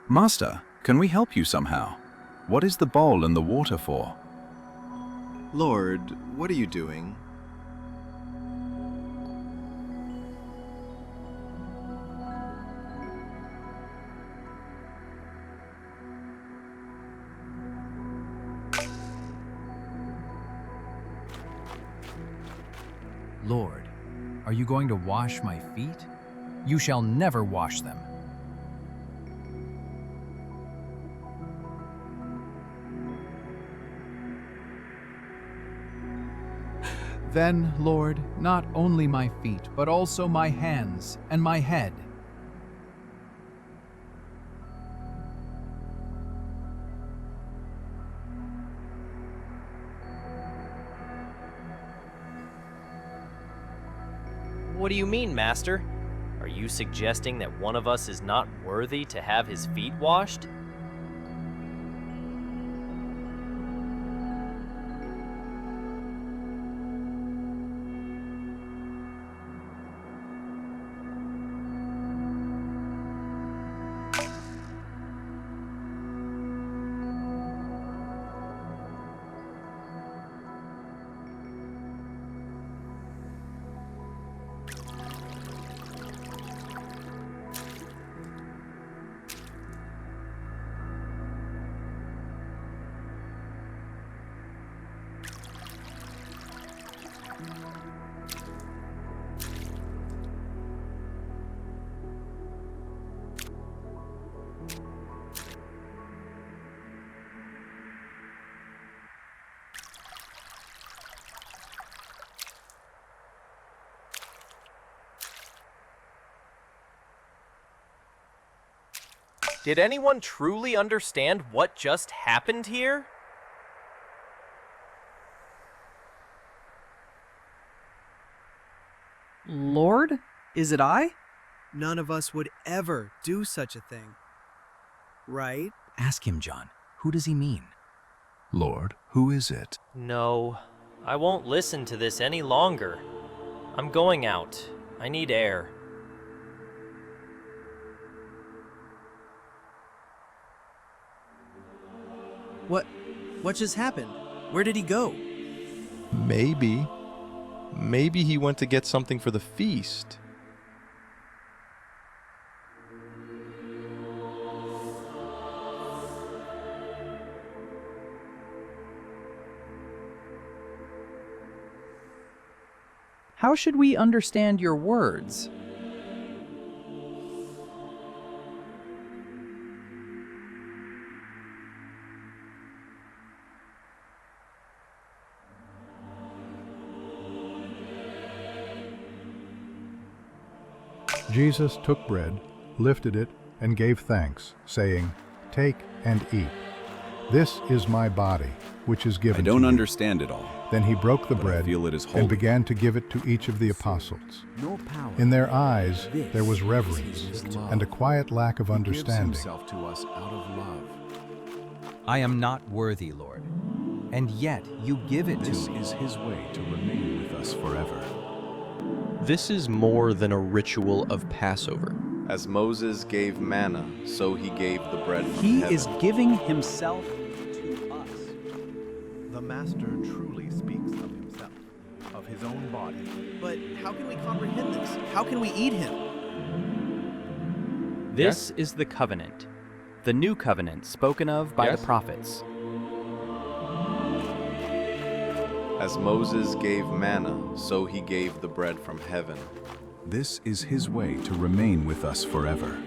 Master, can we help you somehow? What is the bowl and the water for? Lord, what are you doing? Lord, are you going to wash my feet? You shall never wash them. Then, Lord, not only my feet, but also my hands and my head. What do you mean, Master? Are you suggesting that one of us is not worthy to have his feet washed? Did anyone truly understand what just happened here? Lord, is it I? None of us would ever do such a thing. Right? Ask him, John. Who does he mean? Lord, who is it? No, I won't listen to this any longer. I'm going out. I need air. What just happened? Where did he go? Maybe he went to get something for the feast. How should we understand your words? Jesus took bread, lifted it, and gave thanks, saying, "Take and eat. This is my body, which is given I to don't you." understand it all. Then he broke the but I bread feel it is holy. and began to give it to each of the apostles. In their eyes there was reverence and a quiet lack of understanding. To us out of love. I am not worthy, Lord, and yet you give it to This me. is his way to remain with us forever. This is more than a ritual of Passover. As Moses gave manna, so he gave the bread from He heaven. is giving himself to us. The Master truly speaks of himself, of his own body. But how can we comprehend this? How can we eat him? This is the covenant, the new covenant spoken of by Yes. the prophets. As Moses gave manna, so he gave the bread from heaven. This is his way to remain with us forever.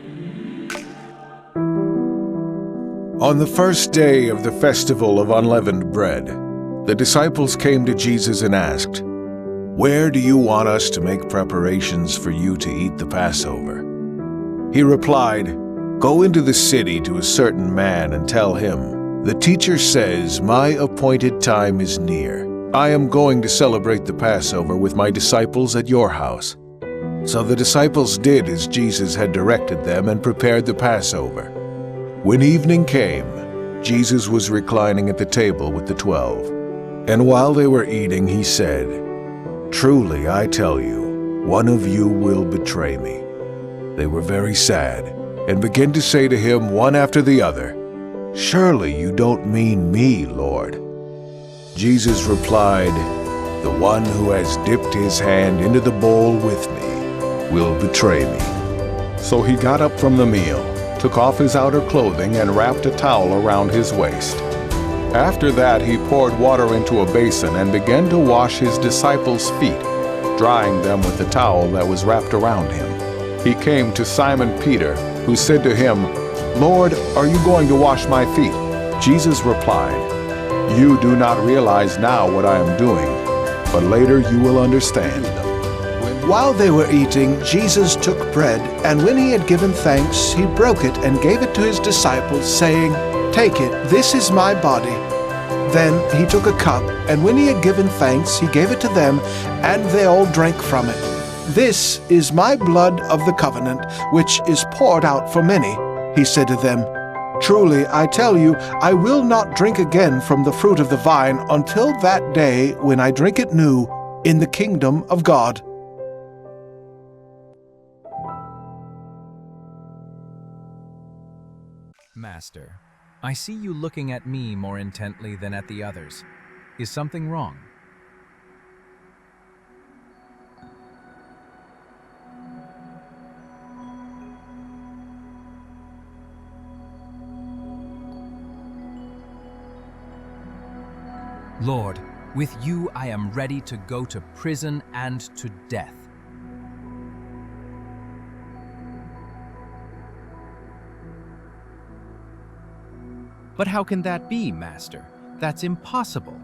On the first day of the festival of unleavened bread, the disciples came to Jesus and asked, "Where do you want us to make preparations for you to eat the Passover?" He replied, "Go into the city to a certain man and tell him, 'The teacher says, my appointed time is near. I am going to celebrate the Passover with my disciples at your house.'" So the disciples did as Jesus had directed them and prepared the Passover. When evening came, Jesus was reclining at the table with the 12. And while they were eating, he said, "Truly, I tell you, one of you will betray me." They were very sad and began to say to him one after the other, "Surely you don't mean me, Lord." Jesus replied, "The one who has dipped his hand into the bowl with me will betray me." So he got up from the meal, took off his outer clothing, and wrapped a towel around his waist. After that he poured water into a basin and began to wash his disciples' feet, drying them with the towel that was wrapped around him. He came to Simon Peter, who said to him, "Lord, are you going to wash my feet?" Jesus replied, "You do not realize now what I am doing, but later you will understand." While they were eating, Jesus took bread, and when he had given thanks, he broke it and gave it to his disciples, saying, "Take it, this is my body." Then he took a cup, and when he had given thanks, he gave it to them, and they all drank from it. "This is my blood of the covenant, which is poured out for many," he said to them. "Truly, I tell you, I will not drink again from the fruit of the vine until that day when I drink it new in the kingdom of God." Master, I see you looking at me more intently than at the others. Is something wrong? Lord, with you I am ready to go to prison and to death. But how can that be, Master? That's impossible.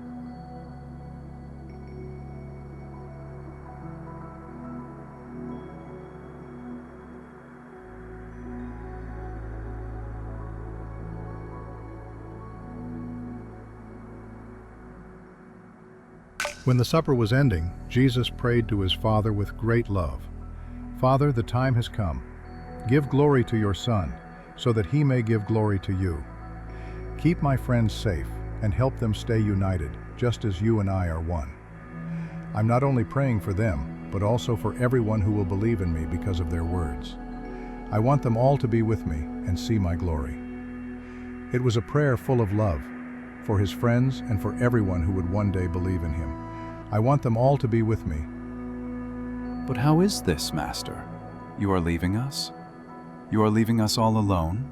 When the supper was ending, Jesus prayed to his Father with great love. "Father, the time has come. Give glory to your Son, so that he may give glory to you. Keep my friends safe and help them stay united, just as you and I are one. I'm not only praying for them, but also for everyone who will believe in me because of their words. I want them all to be with me and see my glory." It was a prayer full of love for his friends and for everyone who would one day believe in him. I want them all to be with me. But how is this, Master? You are leaving us? You are leaving us all alone?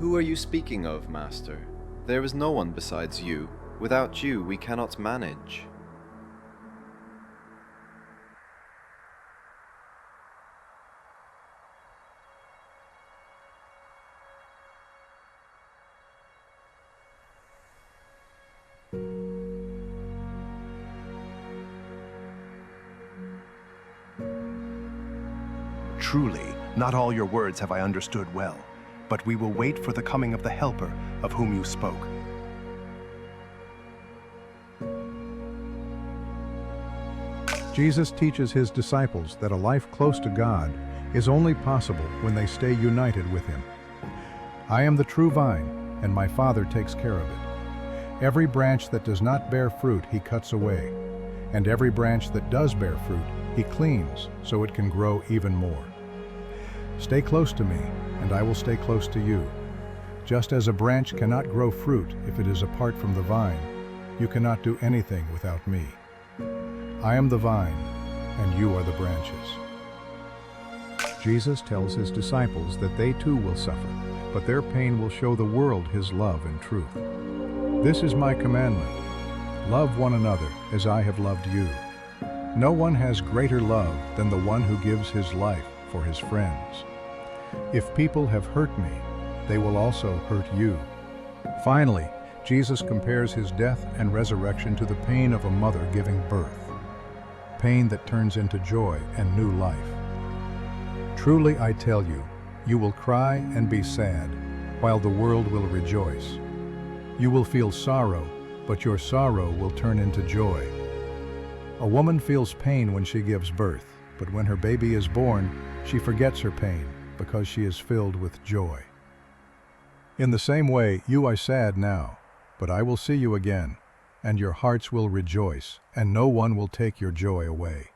Who are you speaking of, Master? There is no one besides you. Without you, we cannot manage. Truly, not all your words have I understood well, but we will wait for the coming of the Helper of whom you spoke. Jesus teaches his disciples that a life close to God is only possible when they stay united with him. "I am the true vine, and my Father takes care of it. Every branch that does not bear fruit he cuts away, and every branch that does bear fruit he cleans so it can grow even more. Stay close to me, and I will stay close to you. Just as a branch cannot grow fruit if it is apart from the vine, you cannot do anything without me. I am the vine, and you are the branches." Jesus tells his disciples that they too will suffer, but their pain will show the world his love and truth. "This is my commandment: love one another as I have loved you. No one has greater love than the one who gives his life for his friends. If people have hurt me, they will also hurt you." Finally, Jesus compares his death and resurrection to the pain of a mother giving birth, pain that turns into joy and new life. "Truly I tell you, you will cry and be sad, while the world will rejoice. You will feel sorrow, but your sorrow will turn into joy. A woman feels pain when she gives birth, but when her baby is born, she forgets her pain because she is filled with joy. In the same way, you are sad now, but I will see you again, and your hearts will rejoice, and no one will take your joy away.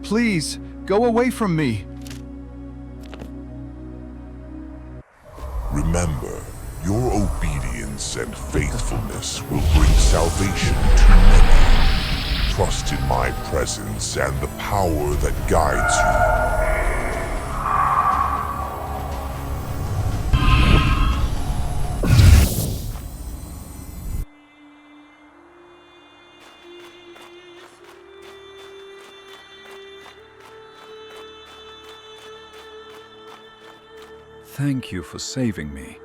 Please, go away from me. Remember, your obedience and faithfulness will bring salvation to many. Trust in my presence and the power that guides you. Thank you for saving me.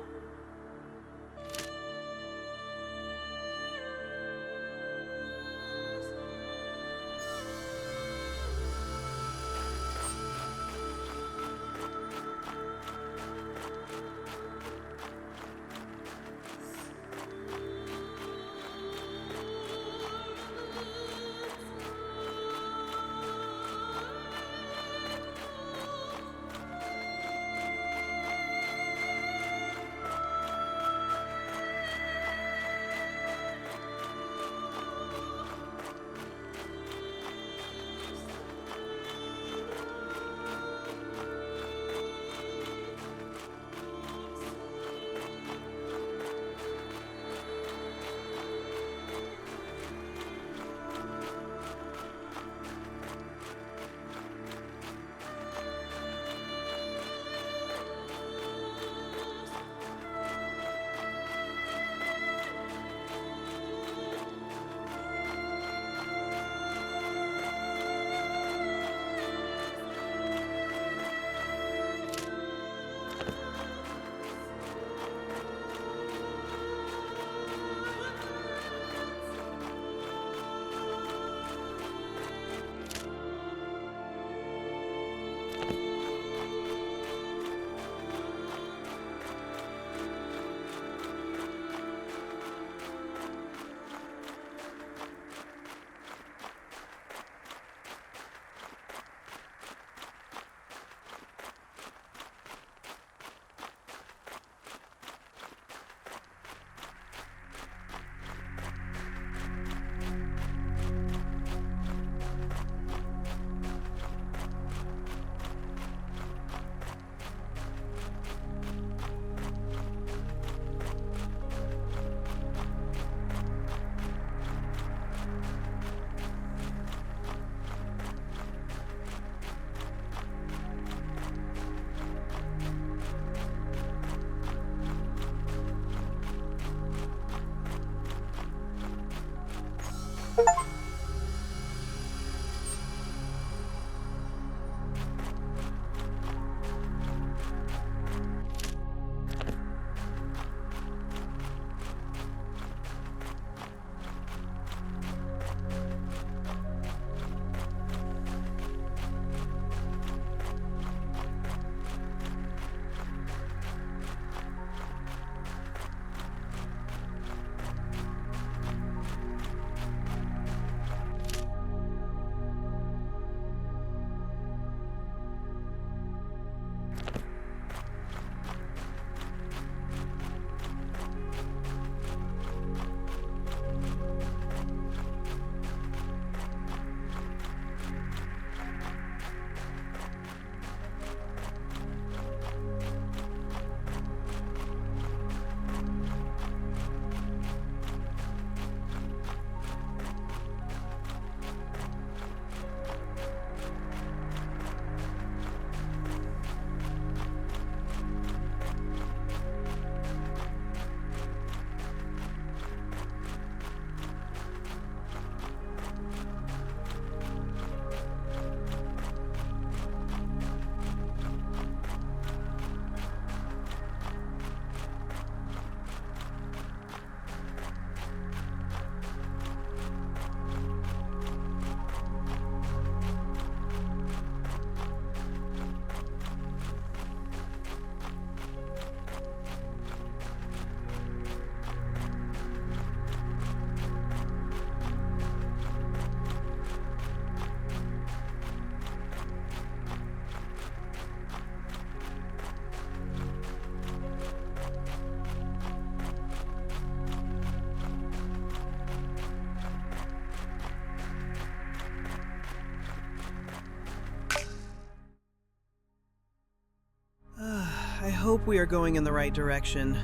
I hope we are going in the right direction.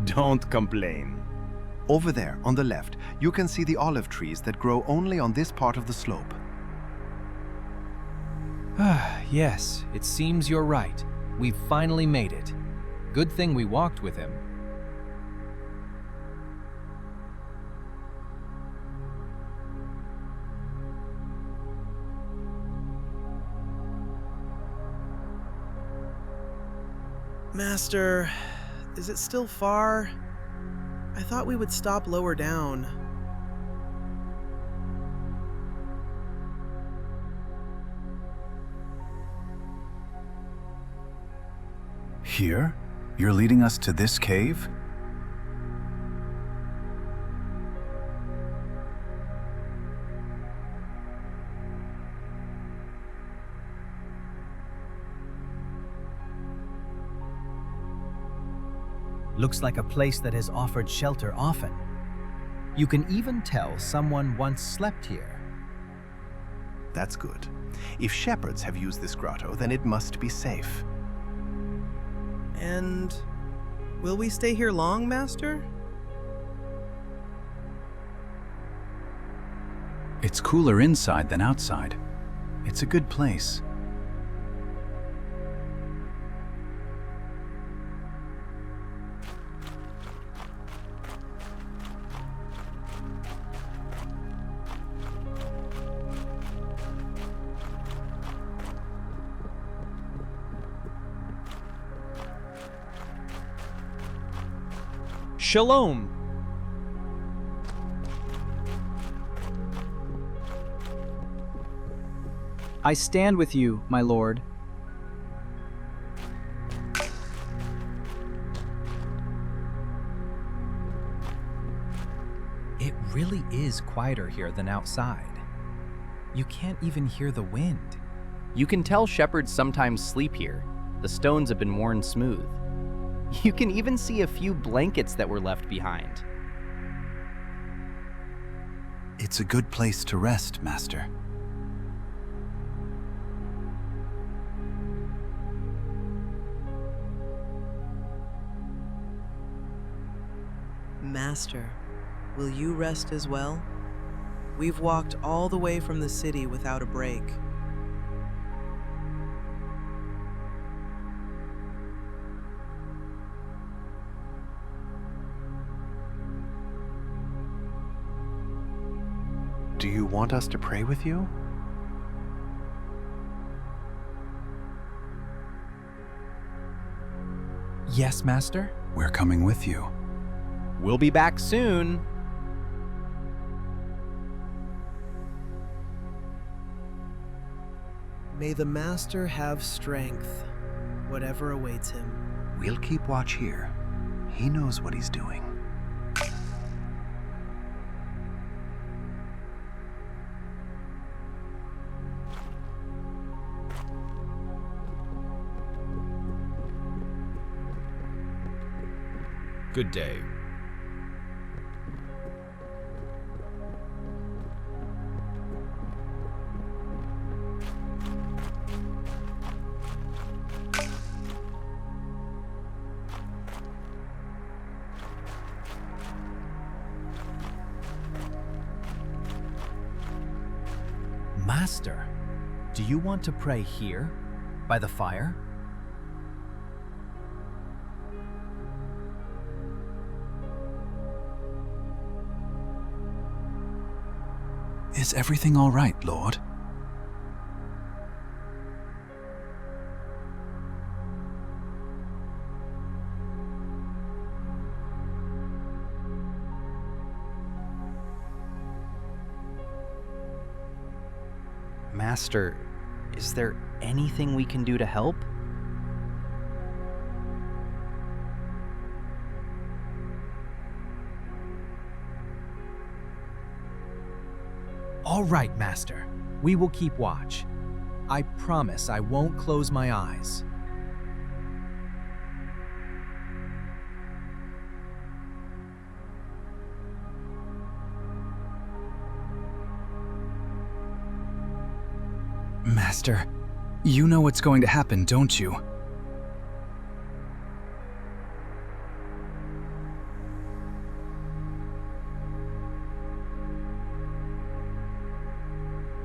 Don't complain. Over there, on the left, you can see the olive trees that grow only on this part of the slope. Yes, it seems you're right. We've finally made it. Good thing we walked with him. Master, is it still far? I thought we would stop lower down. Here? You're leading us to this cave? Looks like a place that has offered shelter often. You can even tell someone once slept here. That's good. If shepherds have used this grotto, then it must be safe. And will we stay here long, Master? It's cooler inside than outside. It's a good place. Shalom! I stand with you, my lord. It really is quieter here than outside. You can't even hear the wind. You can tell shepherds sometimes sleep here. The stones have been worn smooth. You can even see a few blankets that were left behind. It's a good place to rest, Master. Master, will you rest as well? We've walked all the way from the city without a break. Do you want us to pray with you? Yes, Master? We're coming with you. We'll be back soon. May the Master have strength, whatever awaits him. We'll keep watch here. He knows what he's doing. Good day. Master, do you want to pray here, by the fire? Is everything all right, Lord? Master, is there anything we can do to help? All right, Master. We will keep watch. I promise I won't close my eyes. Master, you know what's going to happen, don't you?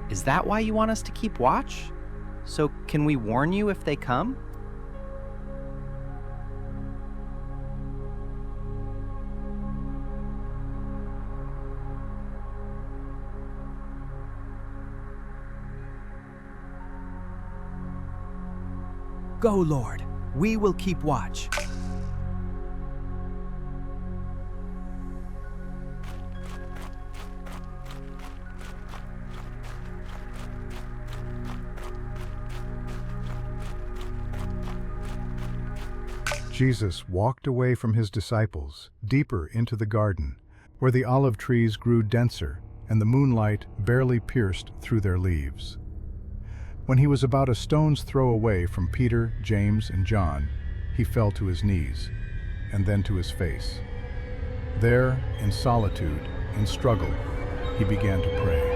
Is that why you want us to keep watch? So can we warn you if they come? Go, Lord. We will keep watch. Jesus walked away from his disciples, deeper into the garden, where the olive trees grew denser and the moonlight barely pierced through their leaves. When he was about a stone's throw away from Peter, James, and John, he fell to his knees, and then to his face. There, in solitude, in struggle, he began to pray.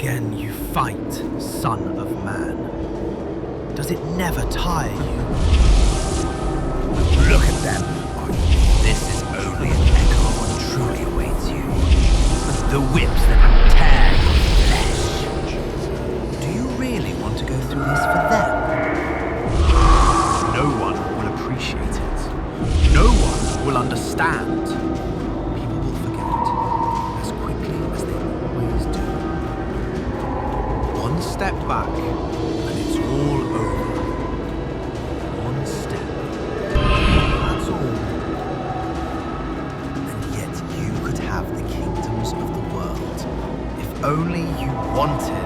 Again you fight, Son of Man. Does it never tire you? Look at them. This is only an echo of what truly awaits you. The whips that will tear your flesh. Do you really want to go through this for them? No one will appreciate it. No one will understand. People will forget it as quickly as they always do. One step back, and it's all over. One step. That's all. And yet you could have the kingdoms of the world, if only you wanted.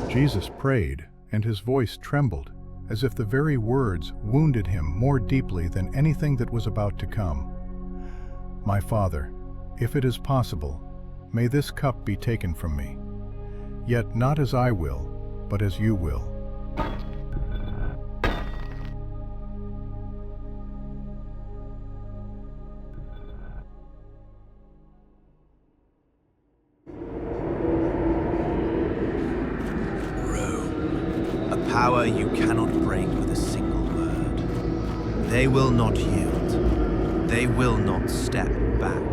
Jesus prayed, and his voice trembled, as if the very words wounded him more deeply than anything that was about to come. My Father, if it is possible, may this cup be taken from me. Yet not as I will, but as you will. Power you cannot break with a single word. They will not yield. They will not step back.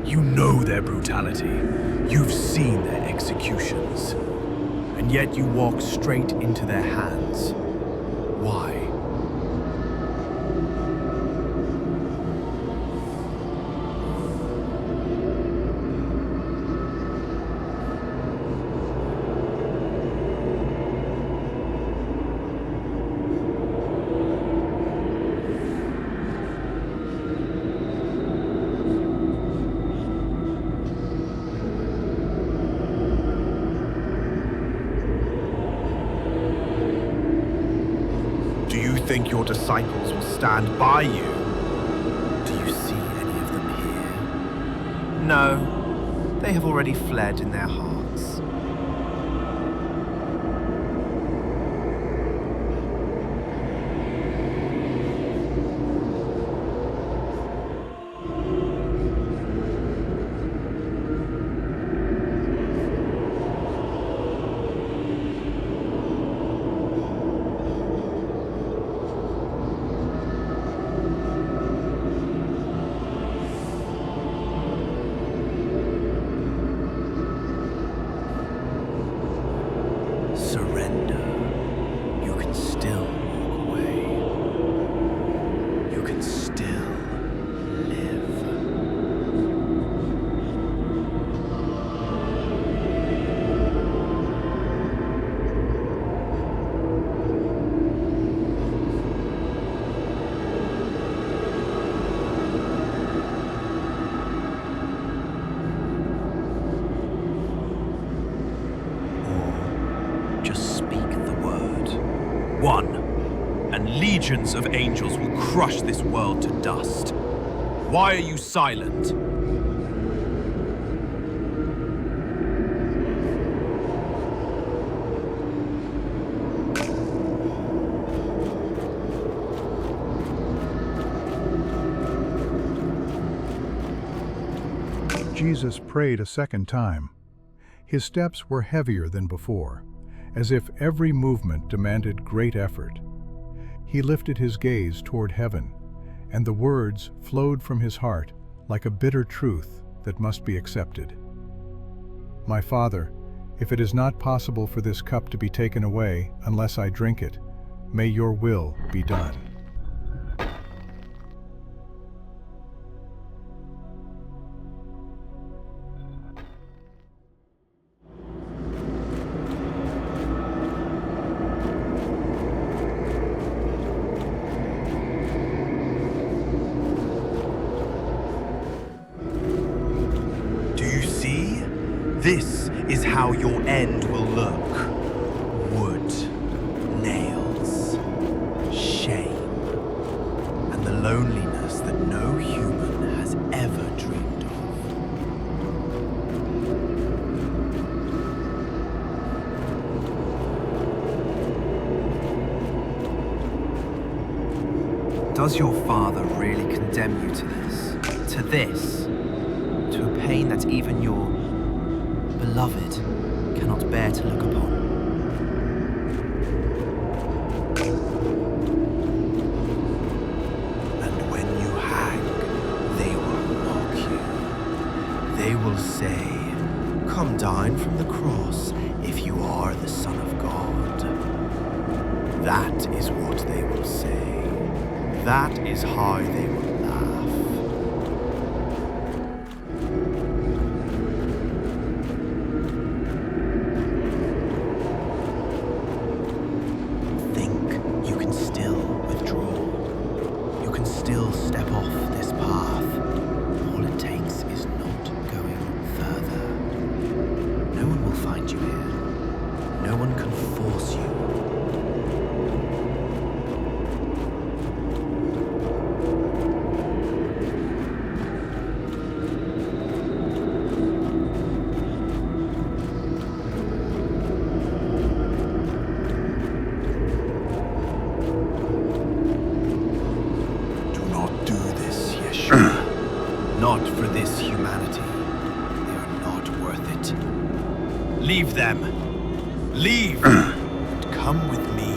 You know their brutality. You've seen their executions. And yet you walk straight into their hands. Why? Do you think your disciples will stand by you? Do you see any of them here? No, they have already fled in their hearts. Surrender. You can still walk away. You can still live. Just speak the word. One, and legions of angels will crush this world to dust. Why are you silent? Jesus prayed a second time. His steps were heavier than before, as if every movement demanded great effort. He lifted his gaze toward heaven, and the words flowed from his heart like a bitter truth that must be accepted. My Father, If it is not possible for this cup to be taken away unless I drink it, may your will be done. Do you see? This is how your end will look. Wood, nails, shame, and the loneliness that no human has ever dreamed of. Does your father really condemn you to this? To this? To a pain that even your beloved cannot bear to look upon? And when you hang, they will mock you. They will say, "Come down from the cross if you are the Son of God." That is what they will say. That is how they will laugh. Think you can still withdraw. You can still step off this path. All it takes is not going further. No one will find you here. No one can force you. Not for this humanity. They are not worth it. Leave them. Leave. And come with me.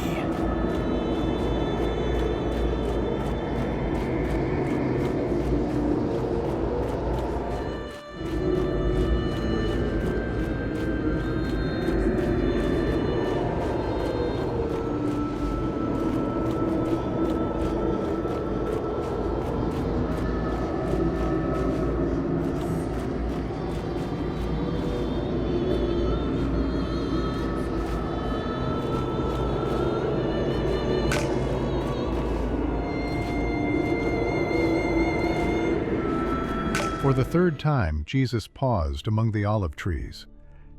For the third time, Jesus paused among the olive trees.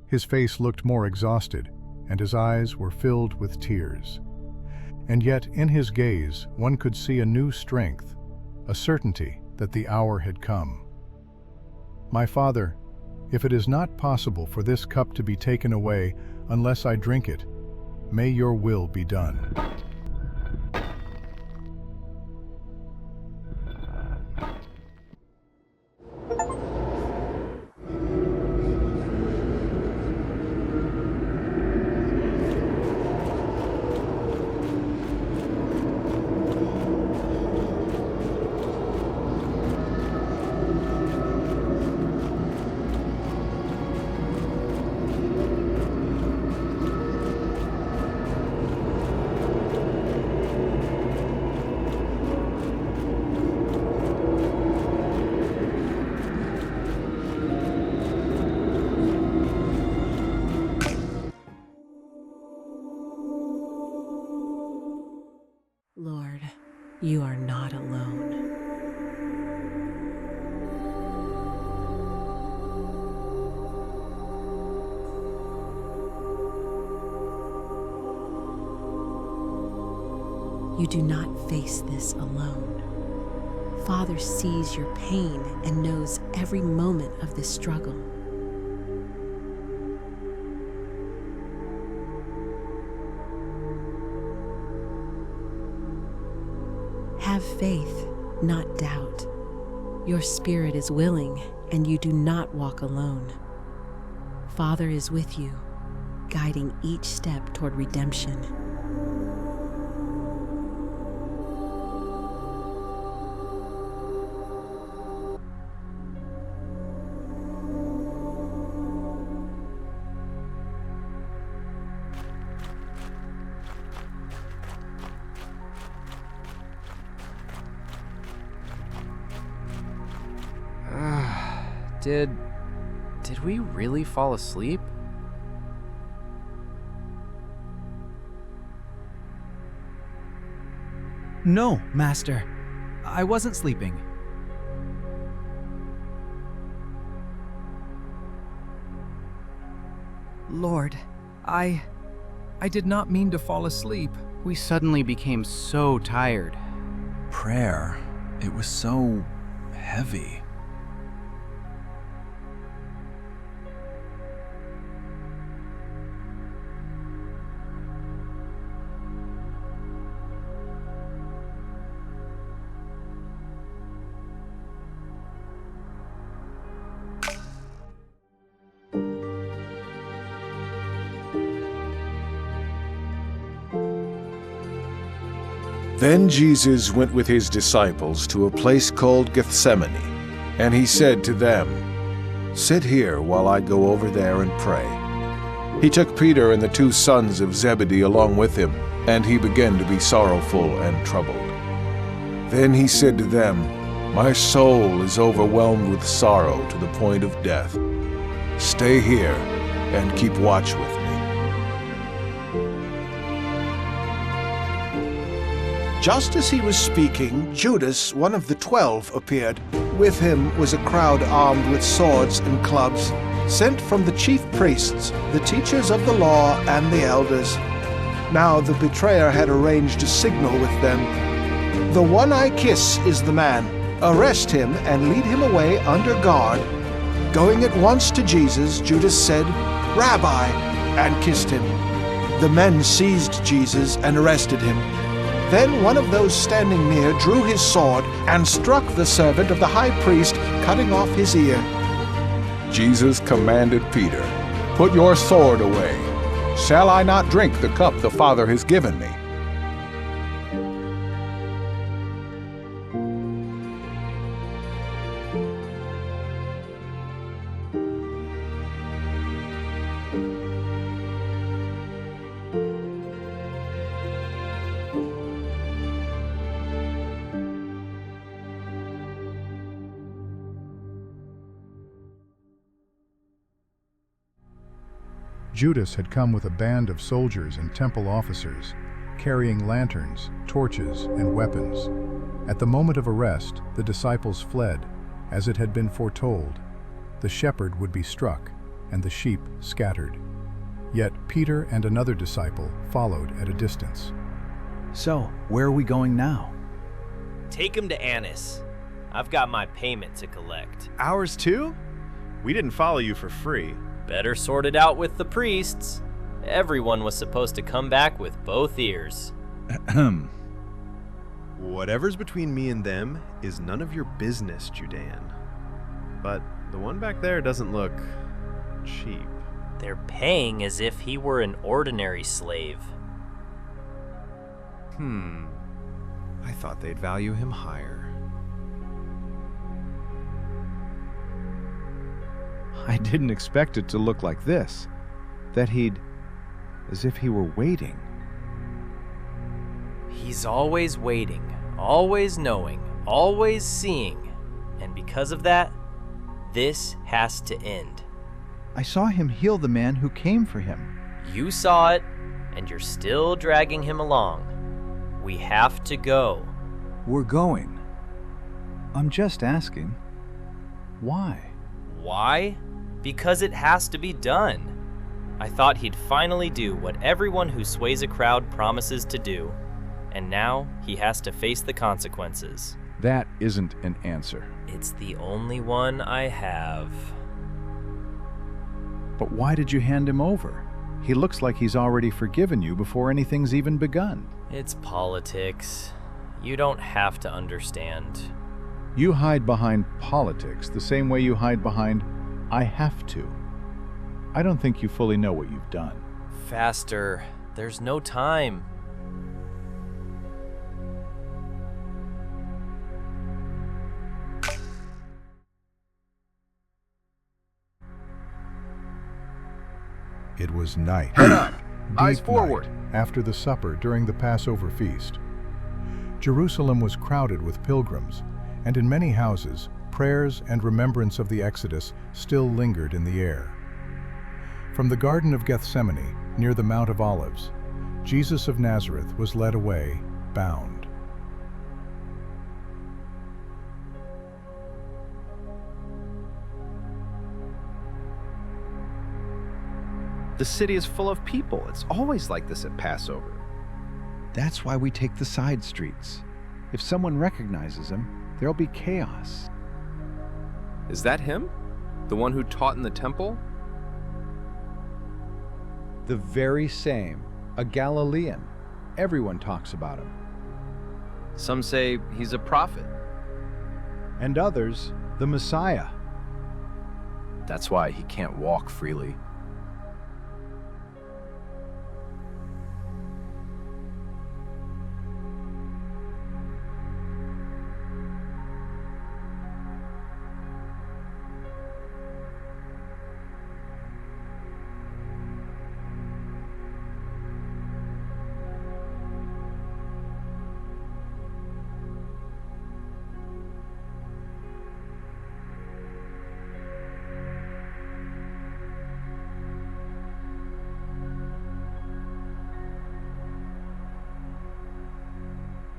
His face looked more exhausted, and his eyes were filled with tears. And yet, in his gaze, one could see a new strength, a certainty that the hour had come. My Father, if it is not possible for this cup to be taken away unless I drink it, may your will be done. Lord, you are not alone. You do not face this alone. Father sees your pain and knows every moment of this struggle. Have faith, not doubt. Your spirit is willing, and you do not walk alone. Father is with you, guiding each step toward redemption. Did we really fall asleep? No, Master. I wasn't sleeping. Lord, I did not mean to fall asleep. We suddenly became so tired. Prayer, it was so heavy. Then Jesus went with his disciples to a place called Gethsemane, and he said to them, "Sit here while I go over there and pray." He took Peter and the 2 sons of Zebedee along with him, and he began to be sorrowful and troubled. Then he said to them, "My soul is overwhelmed with sorrow to the point of death. Stay here and keep watch with me." Just as he was speaking, Judas, one of the 12, appeared. With him was a crowd armed with swords and clubs, sent from the chief priests, the teachers of the law, and the elders. Now the betrayer had arranged a signal with them. "The one I kiss is the man. Arrest him and lead him away under guard." Going at once to Jesus, Judas said, "Rabbi," and kissed him. The men seized Jesus and arrested him. Then one of those standing near drew his sword and struck the servant of the high priest, cutting off his ear. Jesus commanded Peter, "Put your sword away. Shall I not drink the cup the Father has given me?" Judas had come with a band of soldiers and temple officers, carrying lanterns, torches, and weapons. At the moment of arrest, the disciples fled, as it had been foretold. The shepherd would be struck, and the sheep scattered. Yet Peter and another disciple followed at a distance. So, where are we going now? Take him to Annas. I've got my payment to collect. Ours too? We didn't follow you for free. Better sort it out with the priests. Everyone was supposed to come back with both ears. Whatever's between me and them is none of your business, Judean. But the one back there doesn't look cheap. They're paying as if he were an ordinary slave. I thought they'd value him higher. I didn't expect it to look like this. As if he were waiting. He's always waiting, always knowing, always seeing. And because of that, this has to end. I saw him heal the man who came for him. You saw it, and you're still dragging him along. We have to go. We're going. I'm just asking, why? Why? Because it has to be done. I thought he'd finally do what everyone who sways a crowd promises to do, and now he has to face the consequences. That isn't an answer. It's the only one I have. But why did you hand him over? He looks like he's already forgiven you before anything's even begun. It's politics. You don't have to understand. You hide behind politics the same way you hide behind, "I have to." I don't think you fully know what you've done. Faster. There's no time. It was night. Head up! Eyes Deep forward! night, after the supper during the Passover feast. Jerusalem was crowded with pilgrims, and in many houses prayers and remembrance of the Exodus still lingered in the air. From the Garden of Gethsemane, near the Mount of Olives, Jesus of Nazareth was led away, bound. The city is full of people. It's always like this at Passover. That's why we take the side streets. If someone recognizes him, there'll be chaos. Is that him? The one who taught in the temple? The very same. A Galilean. Everyone talks about him. Some say he's a prophet. And others, the Messiah. That's why he can't walk freely.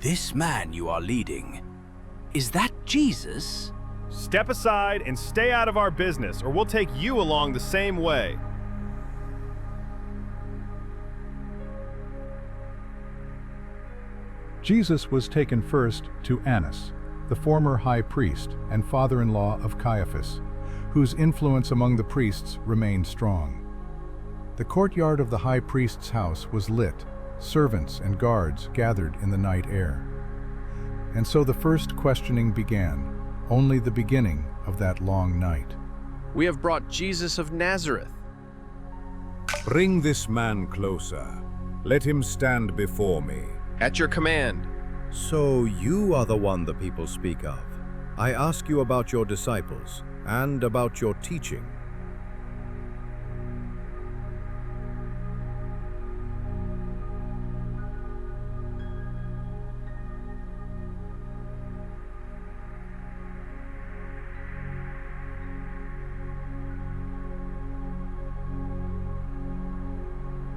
This man you are leading, is that Jesus? Step aside and stay out of our business, or we'll take you along the same way. Jesus was taken first to Annas, the former high priest and father-in-law of Caiaphas, whose influence among the priests remained strong. The courtyard of the high priest's house was lit. Servants and guards gathered in the night air. And so the first questioning began, only the beginning of that long night. We have brought Jesus of Nazareth. Bring this man closer. Let him stand before me. At your command. So you are the one the people speak of. I ask you about your disciples and about your teaching.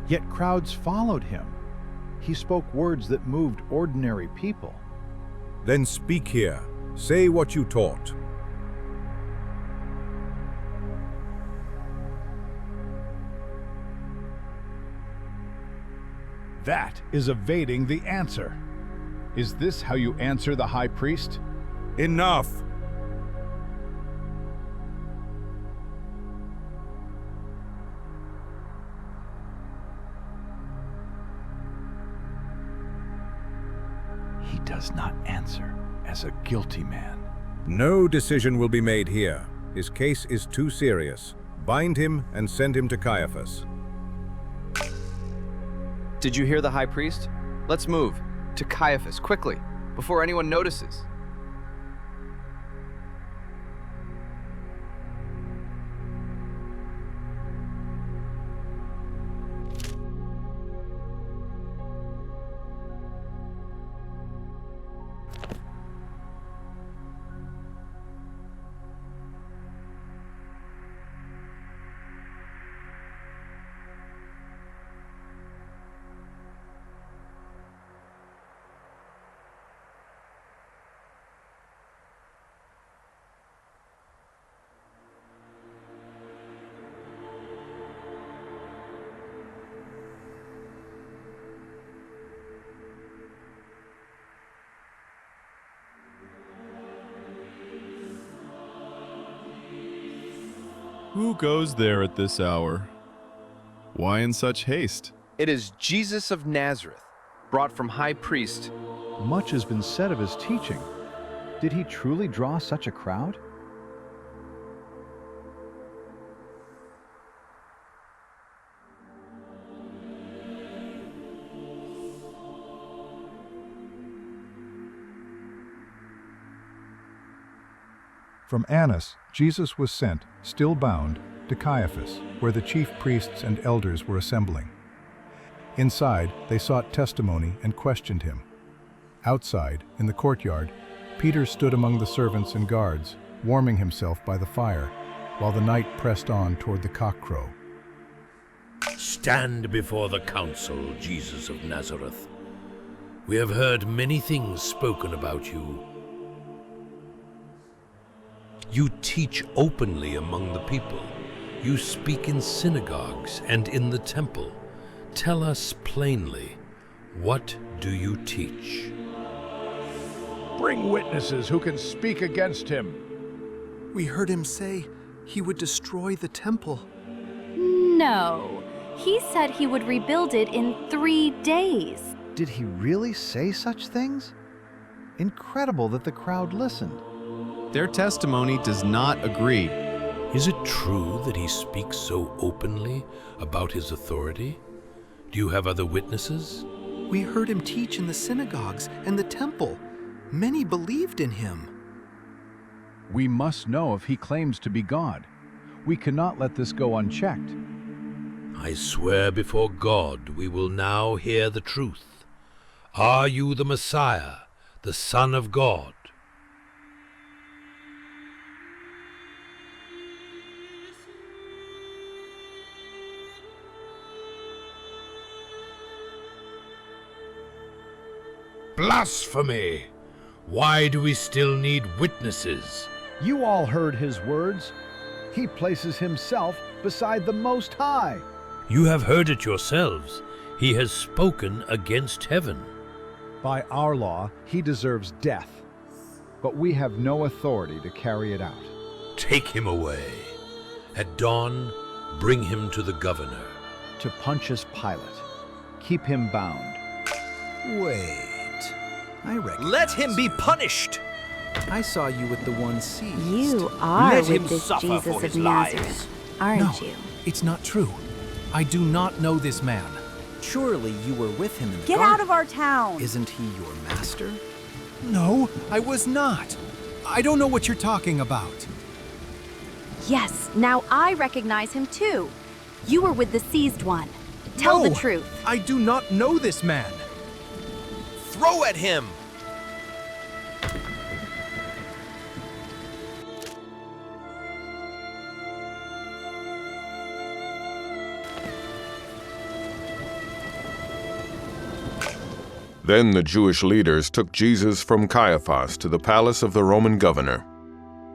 Yet crowds followed him. He spoke words that moved ordinary people. Then speak here. Say what you taught. That is evading the answer. Is this how you answer the high priest? Enough! He does not answer as a guilty man. No decision will be made here. His case is too serious. Bind him and send him to Caiaphas. Did you hear the high priest? Let's move. To Caiaphas, quickly, before anyone notices. Who goes there at this hour? Why in such haste? It is Jesus of Nazareth, brought from high priest. Much has been said of his teaching. Did he truly draw such a crowd? From Annas, Jesus was sent, still bound, to Caiaphas, where the chief priests and elders were assembling. Inside, they sought testimony and questioned him. Outside, in the courtyard, Peter stood among the servants and guards, warming himself by the fire, while the night pressed on toward the cockcrow. Stand before the council, Jesus of Nazareth. We have heard many things spoken about you. You teach openly among the people. You speak in synagogues and in the temple. Tell us plainly, what do you teach? Bring witnesses who can speak against him. We heard him say he would destroy the temple. No, he said he would rebuild it in 3 days. Did he really say such things? Incredible that the crowd listened. Their testimony does not agree. Is it true that he speaks so openly about his authority? Do you have other witnesses? We heard him teach in the synagogues and the temple. Many believed in him. We must know if he claims to be God. We cannot let this go unchecked. I swear before God we will now hear the truth. Are you the Messiah, the Son of God? Blasphemy! Why do we still need witnesses? You all heard his words. He places himself beside the Most High. You have heard it yourselves. He has spoken against heaven. By our law, he deserves death, but we have no authority to carry it out. Take him away. At dawn, bring him to the governor. To Pontius Pilate. Keep him bound. Wait. I reckon. Let him be punished! I saw you with the one seized. You are Let him with this suffer Jesus for of his Nazareth, lies. aren't you? It's not true. I do not know this man. Surely you were with him in the Get garden. out of our town! Isn't he your master? No, I was not. I don't know what you're talking about. Yes, now I recognize him too. You were with the seized one. Tell No, the truth. I do not know this man. Throw at him! Then the Jewish leaders took Jesus from Caiaphas to the palace of the Roman governor.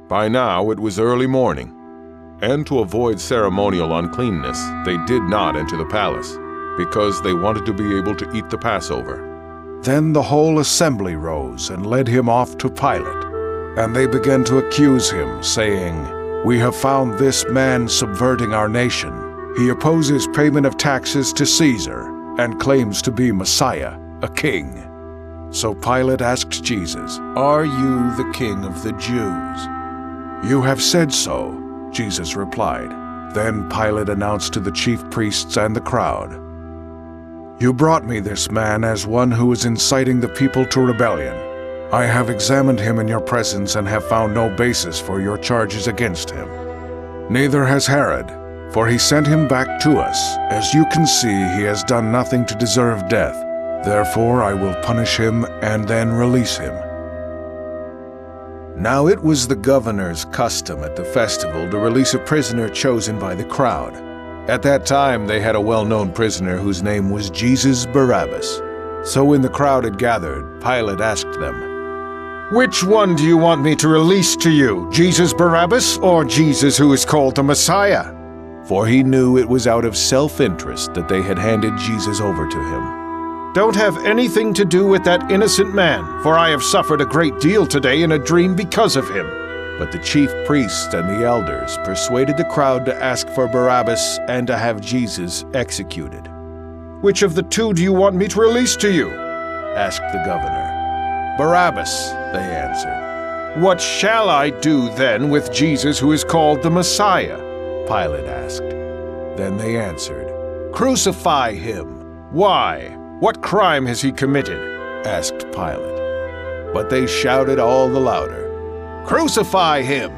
By now it was early morning, and to avoid ceremonial uncleanness, they did not enter the palace, because they wanted to be able to eat the Passover. Then the whole assembly rose and led him off to Pilate. And they began to accuse him, saying, "We have found this man subverting our nation. He opposes payment of taxes to Caesar and claims to be Messiah, a king." So Pilate asked Jesus, "Are you the king of the Jews?" "You have said so," Jesus replied. Then Pilate announced to the chief priests and the crowd, "You brought me this man as one who is inciting the people to rebellion. I have examined him in your presence and have found no basis for your charges against him. Neither has Herod, for he sent him back to us. As you can see, he has done nothing to deserve death. Therefore I will punish him and then release him." Now it was the governor's custom at the festival to release a prisoner chosen by the crowd. At that time they had a well-known prisoner whose name was Jesus Barabbas. So when the crowd had gathered, Pilate asked them, "Which one do you want me to release to you, Jesus Barabbas or Jesus who is called the Messiah?" For he knew it was out of self-interest that they had handed Jesus over to him. "Don't have anything to do with that innocent man, for I have suffered a great deal today in a dream because of him." But the chief priests and the elders persuaded the crowd to ask for Barabbas and to have Jesus executed. "Which of the two do you want me to release to you?" asked the governor. "Barabbas," they answered. "What shall I do then with Jesus who is called the Messiah?" Pilate asked. Then they answered, "Crucify him." "Why? What crime has he committed?" asked Pilate. But they shouted all the louder, "Crucify him!"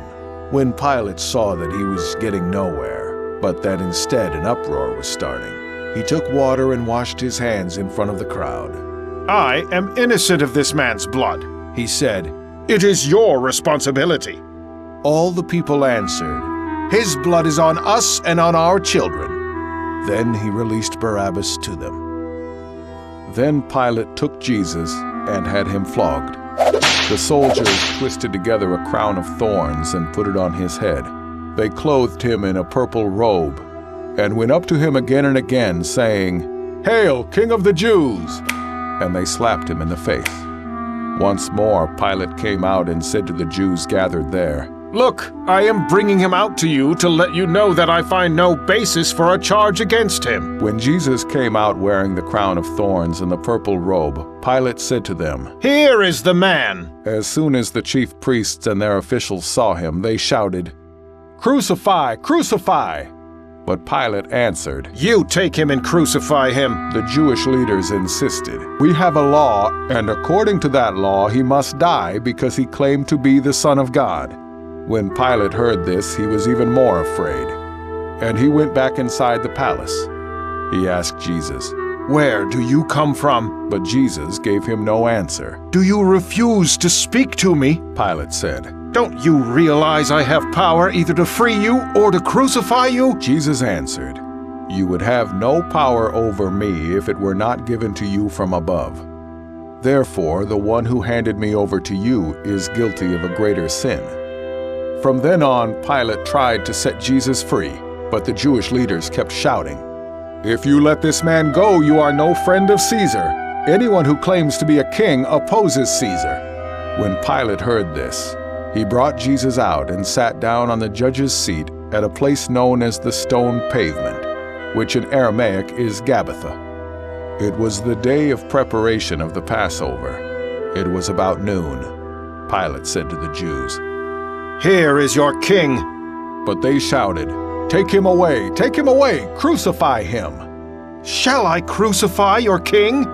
When Pilate saw that he was getting nowhere, but that instead an uproar was starting, he took water and washed his hands in front of the crowd. "I am innocent of this man's blood," he said. "It is your responsibility." All the people answered, "His blood is on us and on our children." Then he released Barabbas to them. Then Pilate took Jesus and had him flogged. The soldiers twisted together a crown of thorns and put it on his head. They clothed him in a purple robe and went up to him again and again, saying, "Hail, King of the Jews!" And they slapped him in the face. Once more Pilate came out and said to the Jews gathered there, "Look, I am bringing him out to you to let you know that I find no basis for a charge against him." When Jesus came out wearing the crown of thorns and the purple robe, Pilate said to them, "Here is the man!" As soon as the chief priests and their officials saw him, they shouted, "Crucify! Crucify!" But Pilate answered, "You take him and crucify him." The Jewish leaders insisted, "We have a law, and according to that law he must die because he claimed to be the Son of God." When Pilate heard this, he was even more afraid, and he went back inside the palace. He asked Jesus, "Where do you come from?" But Jesus gave him no answer. "Do you refuse to speak to me?" Pilate said. "Don't you realize I have power either to free you or to crucify you?" Jesus answered, "You would have no power over me if it were not given to you from above. Therefore, the one who handed me over to you is guilty of a greater sin." From then on, Pilate tried to set Jesus free, but the Jewish leaders kept shouting, "If you let this man go, you are no friend of Caesar. Anyone who claims to be a king opposes Caesar." When Pilate heard this, he brought Jesus out and sat down on the judge's seat at a place known as the Stone Pavement, which in Aramaic is Gabbatha. It was the day of preparation of the Passover. It was about noon. Pilate said to the Jews, "Here is your king." But they shouted, "Take him away! Take him away! Crucify him!" "Shall I crucify your king?"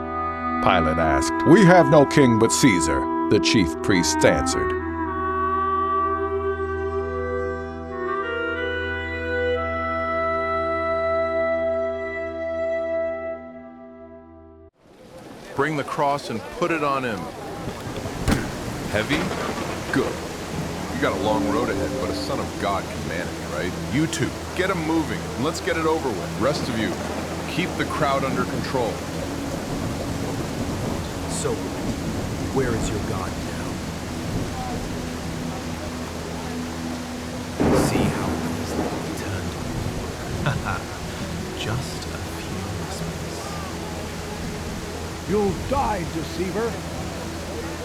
Pilate asked. "We have no king but Caesar," the chief priests answered. Bring the cross and put it on him. Heavy? Good. You got a long road ahead, but a son of God can manage, right? You two, get him moving, and let's get it over with. Rest of you, keep the crowd under control. So, where is your God now? See how easily he turned on you. Haha, just a few whispers. You'll die, deceiver!